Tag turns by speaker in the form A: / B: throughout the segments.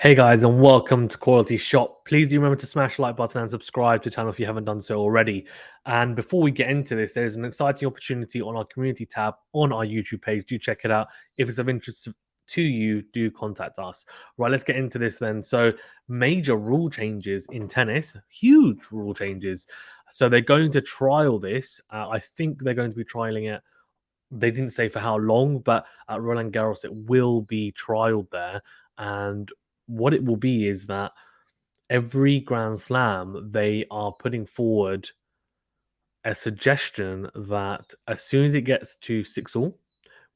A: Hey guys, and welcome to Quality Shot. Please do remember to smash the like button and subscribe to the channel if you haven't done so already. And before we get into this, there's an exciting opportunity on our community tab on our YouTube page. Do check it out. If it's of interest to you, do contact us. Right, let's get into this then. So, major rule changes in tennis, huge rule changes. So, they're going to trial this. I think they're going to be trialing it. They didn't say for how long, but at Roland Garros, it will be trialed there. And what it will be is that every Grand Slam, they are putting forward a suggestion that as soon as it gets to 6-all,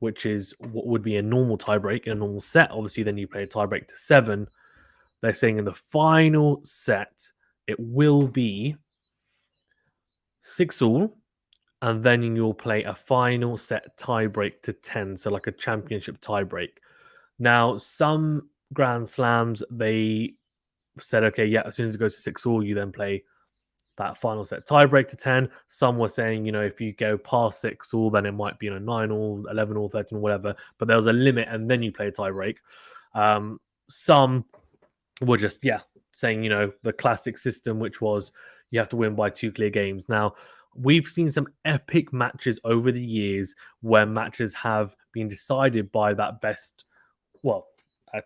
A: which is what would be a normal tiebreak in a normal set, obviously, then you play a tiebreak to 7. They're saying in the final set, it will be 6-all, and then you'll play a final set tiebreak to 10, so like a championship tiebreak. Now, some Grand Slams, they said, okay, yeah, as soon as it goes to 6-all, you then play that final set tiebreak to 10. Some were saying, if you go past 6-all, then it might be 9-all, 11-all, 13, whatever. But there was a limit, and then you play a tiebreak. Some were just, saying, the classic system, which was you have to win by 2 clear games. Now, we've seen some epic matches over the years where matches have been decided by that best,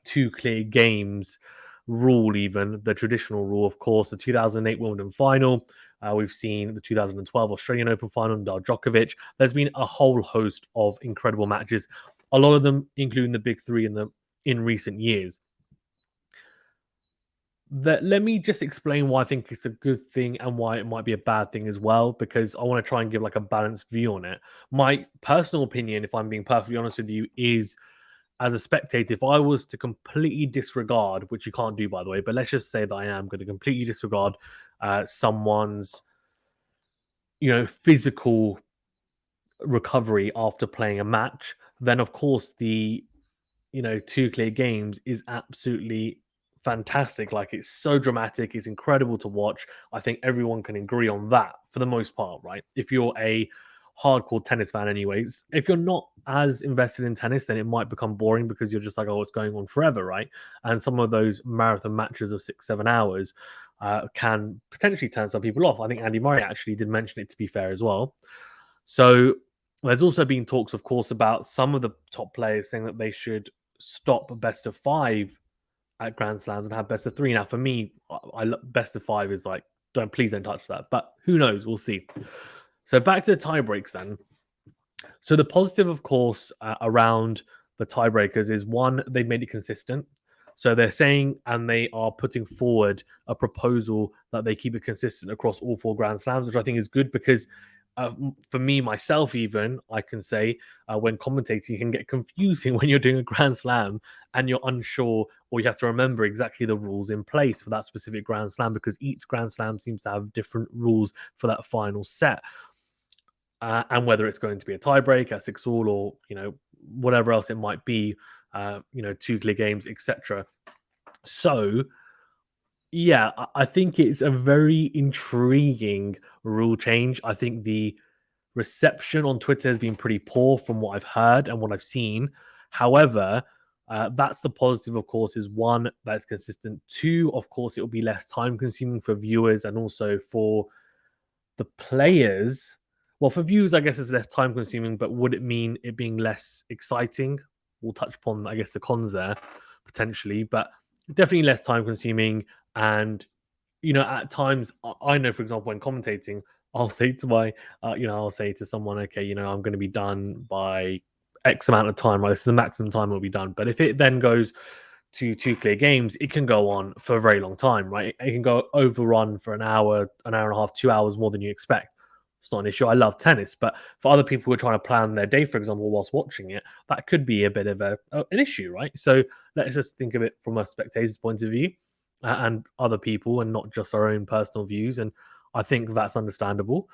A: 2 clear games rule, even the traditional rule. Of course, the 2008 Wimbledon final. We've seen the 2012 Australian Open final, Nadal Djokovic. There's been a whole host of incredible matches, a lot of them including the big three in recent years. Let me just explain why I think it's a good thing and why it might be a bad thing as well, because I want to try and give like a balanced view on it. My personal opinion, if I'm being perfectly honest with you, is as a spectator, if I was to completely disregard, which you can't do, by the way, but let's just say that I am going to completely disregard someone's, physical recovery after playing a match, then of course the, 2 clear games is absolutely fantastic. Like, it's so dramatic, it's incredible to watch. I think everyone can agree on that for the most part, right? If you're a hardcore tennis fan anyways. If you're not as invested in tennis, then it might become boring because you're just like, oh, it's going on forever, right? And some of those marathon matches of 6-7 hours can potentially turn some people off. I think Andy Murray actually did mention it, to be fair, as well. So there's also been talks, of course, about some of the top players saying that they should stop best of 5 at Grand Slams and have best of 3. Now, for me, best of 5 is like, please don't touch that. But who knows? We'll see. So back to the tiebreaks then. So the positive, of course, around the tiebreakers is, one, they've made it consistent. So they're saying, and they are putting forward a proposal that they keep it consistent across all 4 Grand Slams, which I think is good because for me, myself, even, I can say when commentating, it can get confusing when you're doing a Grand Slam and you're unsure, or you have to remember exactly the rules in place for that specific Grand Slam, because each Grand Slam seems to have different rules for that final set. And whether it's going to be a tiebreak at 6-all or, whatever else it might be, 2 clear games, etc. So, yeah, I think it's a very intriguing rule change. I think the reception on Twitter has been pretty poor from what I've heard and what I've seen. However, that's the positive, of course, is 1, that's consistent. 2, of course, it will be less time consuming for viewers and also for the players. Well, for viewers, I guess it's less time consuming, but would it mean it being less exciting? We'll touch upon, I guess, the cons there potentially, but definitely less time consuming. And, at times, I know, for example, when commentating, I'll say to I'll say to someone, okay, I'm going to be done by X amount of time, right? This is the maximum time it'll be done. But if it then goes to 2 clear games, it can go on for a very long time, right? It can go overrun for an hour and a half, 2 hours more than you expect. It's not an issue. I love tennis, but for other people who are trying to plan their day, for example, whilst watching it, that could be a bit of an issue, right? So let's just think of it from a spectator's point of view and other people, and not just our own personal views. And I think that's understandable.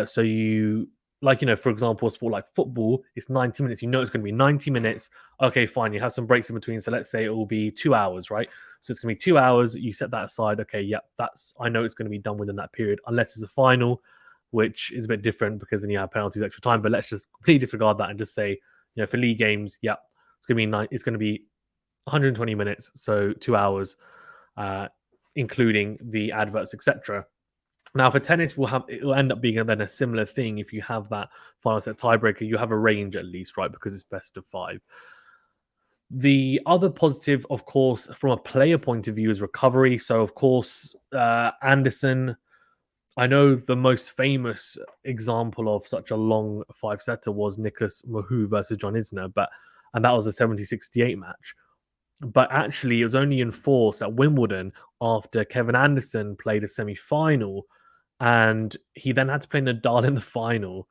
A: So you, for example, a sport like football, it's 90 minutes. It's going to be 90 minutes. Okay, fine. You have some breaks in between. So let's say it will be 2 hours, right? So it's going to be 2 hours. You set that aside. Okay, yeah, I know it's going to be done within that period, unless it's a final, which is a bit different because then you have penalties, extra time. But let's just completely disregard that and just say, for league games, yeah, it's going to be 120 minutes, so 2 hours, uh, including the adverts, etc. Now, for tennis, it'll end up being then a similar thing. If you have that final set tiebreaker, you have a range at least, right? Because it's best of five. The other positive, of course, from a player point of view, is recovery. So, of course, Anderson. I know the most famous example of such a long five setter was Nicholas Mahut versus John Isner, and that was a 70-68 match. But actually, it was only enforced at Wimbledon after Kevin Anderson played a semi final, and he then had to play Nadal in the final,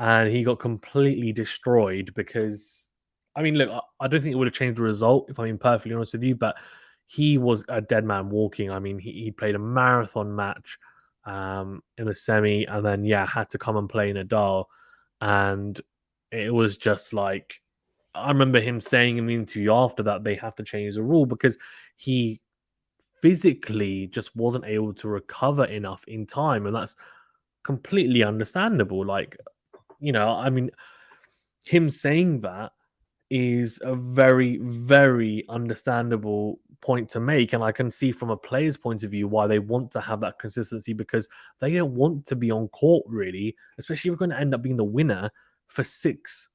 A: and he got completely destroyed because, I mean, look, I don't think it would have changed the result, if I'm being perfectly honest with you, but he was a dead man walking. I mean, he played a marathon match in the semi, and then, yeah, had to come and play Nadal. And it was just like, I remember him saying in the interview after that they have to change the rule because he physically just wasn't able to recover enough in time. And that's completely understandable. Like, I mean, him saying that is a very, very understandable point to make. And I can see from a player's point of view why they want to have that consistency because they don't want to be on court, really, especially if you're going to end up being the winner for 5, 6,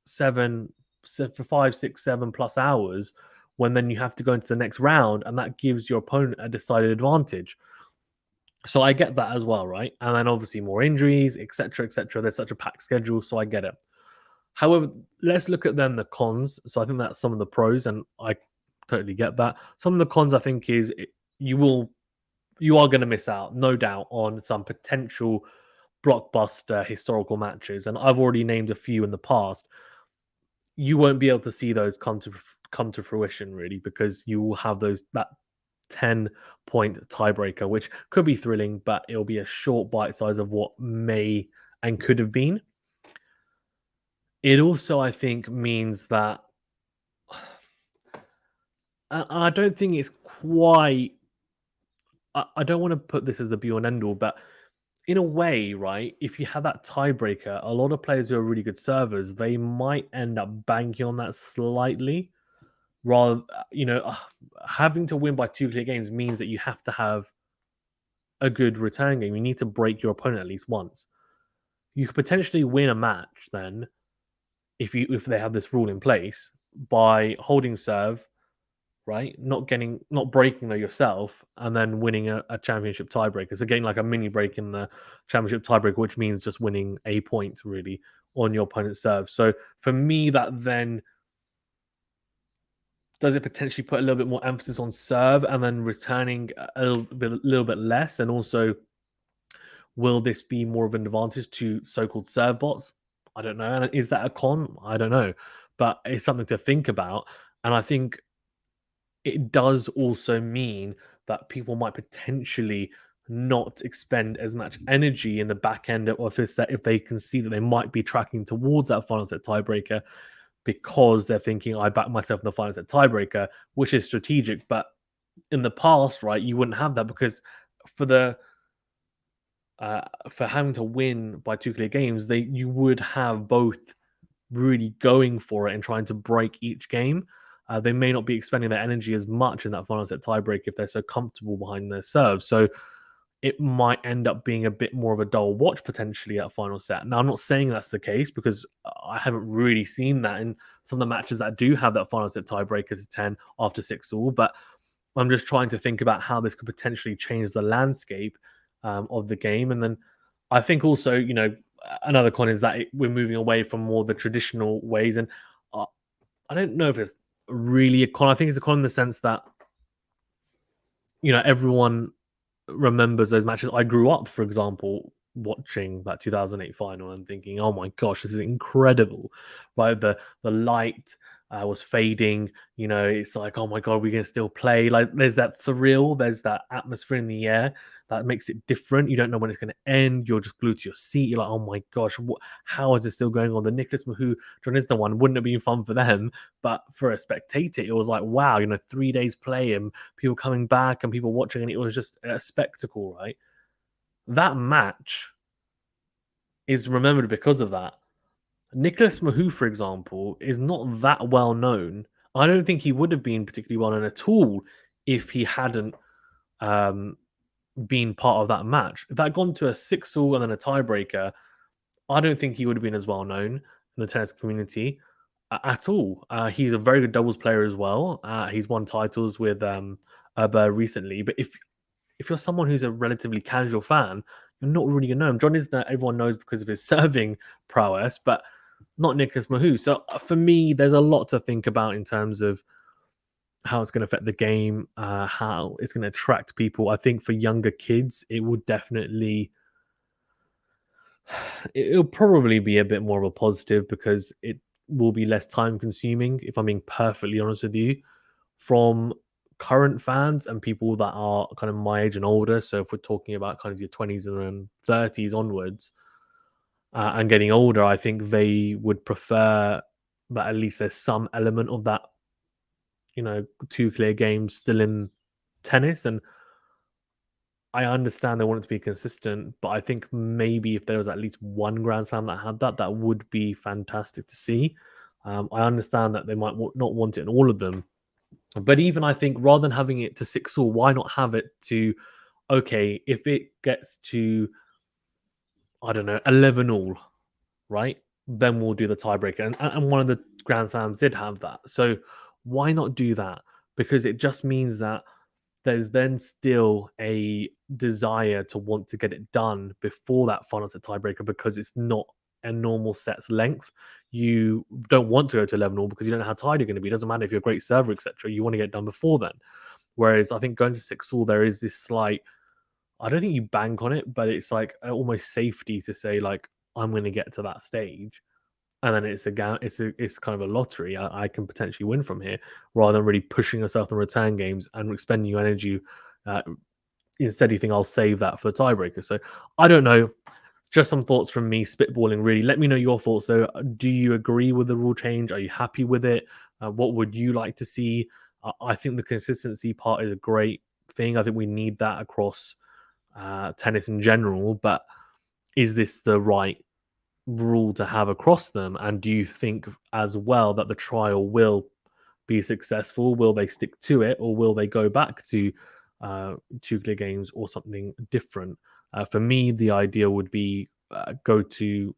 A: 7+ hours when then you have to go into the next round and that gives your opponent a decided advantage. So I get that as well, right? And then obviously more injuries, etc., etc. There's such a packed schedule, so I get it. However, let's look at then the cons. So I think that's some of the pros, and I totally get that. Some of the cons I think is you are going to miss out, no doubt, on some potential blockbuster historical matches, and I've already named a few in the past. You won't be able to see those come to fruition really because you will have that 10-point tiebreaker, which could be thrilling, but it'll be a short bite size of what may and could have been. It also, I think, means that I don't think it's quite. I don't want to put this as the be all and end all, but in a way, right? If you have that tiebreaker, a lot of players who are really good servers, they might end up banking on that slightly. Rather, having to win by 2 clear games means that you have to have a good return game. You need to break your opponent at least once. You could potentially win a match then if they have this rule in place by holding serve, right? Not breaking though yourself, and then winning a championship tiebreaker. So getting like a mini break in the championship tiebreaker, which means just winning a point really on your opponent's serve. So for me, that then does it potentially put a little bit more emphasis on serve and then returning a little bit less, and also will this be more of an advantage to so-called serve bots? I don't know. And is that a con? I don't know. But it's something to think about. And I think it does also mean that people might potentially not expend as much energy in the back end of this that if they can see that they might be tracking towards that final set tiebreaker because they're thinking, I back myself in the final set tiebreaker, which is strategic. But in the past, right, you wouldn't have that because for the for having to win by 2 clear games, you would have both really going for it and trying to break each game. They may not be expending their energy as much in that final set tiebreak if they're so comfortable behind their serve. So it might end up being a bit more of a dull watch potentially at final set. Now, I'm not saying that's the case because I haven't really seen that in some of the matches that do have that final set tiebreaker to 10 after 6-all, but I'm just trying to think about how this could potentially change the landscape of the game. And then I think also, another con is that we're moving away from more the traditional ways. And I don't know if it's really a con. I think it's a con in the sense that, everyone remembers those matches. I grew up, for example, watching that 2008 final and thinking, "Oh my gosh, this is incredible!" Right, the light was fading. It's like, "Oh my god, we're gonna still play." Like, there's that thrill, there's that atmosphere in the air that makes it different. You don't know when it's going to end. You're just glued to your seat. You're like, "Oh my gosh, how is this still going on?" The Nicholas Mahut, John Isner one wouldn't have been fun for them, but for a spectator, it was like, wow, 3 days play and people coming back and people watching, and it was just a spectacle, right? That match is remembered because of that. Nicholas Mahut, for example, is not that well known I don't think he would have been particularly well known at all if he hadn't um, been part of that match. If that had gone to a 6-all and then a tiebreaker, I don't think he would have been as well known in the tennis community at all. He's a very good doubles player as well. He's won titles with Erber recently. But if you're someone who's a relatively casual fan, you're not really gonna know him. John Isner, everyone knows because of his serving prowess, but not Nicholas Mahut. So for me, there's a lot to think about in terms of how it's going to affect the game, how it's going to attract people. I think for younger kids, it would definitely, it'll probably be a bit more of a positive because it will be less time consuming, if I'm being perfectly honest with you, from current fans and people that are kind of my age and older. So if we're talking about kind of your 20s and then 30s onwards and getting older, I think they would prefer that at least there's some element of that, two clear games still in tennis. And I understand they want it to be consistent, but I think maybe if there was at least one Grand Slam that had that, that would be fantastic to see. I understand that they might not want it in all of them, but even I think rather than having it to 6-all, why not have it to, okay, if it gets to, I don't know, 11-all, right? Then we'll do the tiebreaker. And one of the Grand Slams did have that. So why not do that? Because it just means that there's then still a desire to want to get it done before that final set tiebreaker because it's not a normal set's length. You don't want to go to 11 all because you don't know how tired you're going to be. It doesn't matter if you're a great server, etc. You want to get it done before then. Whereas I think going to 6-all, there is this slight, I don't think you bank on it, but it's like almost safety to say, like, I'm going to get to that stage. And then it's kind of a lottery. I can potentially win from here rather than really pushing yourself in return games and expending your energy. Uh, Instead, you think I'll save that for the tiebreaker. So I don't know. Just some thoughts from me, spitballing. Really, let me know your thoughts. So, do you agree with the rule change? Are you happy with it? What would you like to see? I think the consistency part is a great thing. I think we need that across tennis in general. But is this the right rule to have across them? And do you think as well that the trial will be successful? Will they stick to it, or will they go back to two clear games or something different? For me, the idea would be go to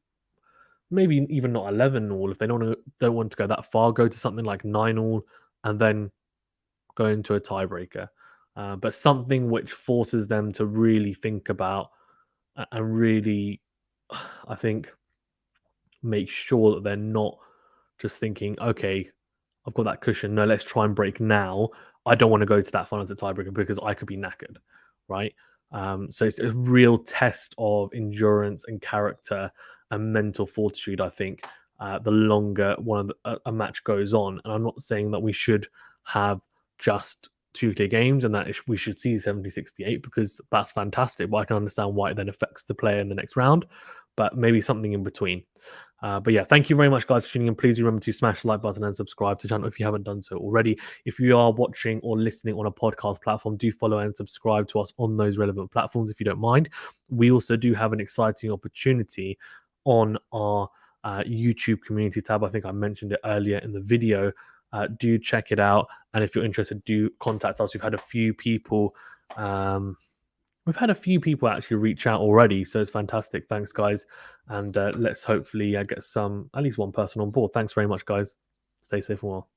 A: maybe even not 11 all if they don't want to go that far. Go to something like 9 all and then go into a tiebreaker. But something which forces them to really think about and really, I think, make sure that they're not just thinking, okay, I've got that cushion. No, let's try and break now. I don't want to go to that final to tiebreaker because I could be knackered, right? So it's a real test of endurance and character and mental fortitude. I think the longer a match goes on, and I'm not saying that we should have just two clear games and that we should see 70-68 because that's fantastic. But I can understand why it then affects the player in the next round. But maybe something in between. But yeah, thank you very much, guys, for tuning in. Please remember to smash the like button and subscribe to the channel if you haven't done so already. If you are watching or listening on a podcast platform, do follow and subscribe to us on those relevant platforms if you don't mind. We also do have an exciting opportunity on our YouTube community tab. I think I mentioned it earlier in the video. Do check it out. And if you're interested, do contact us. We've had a few people. We've had a few people actually reach out already, so it's fantastic. Thanks, guys, and let's hopefully get at least one person on board. Thanks very much, guys. Stay safe and well.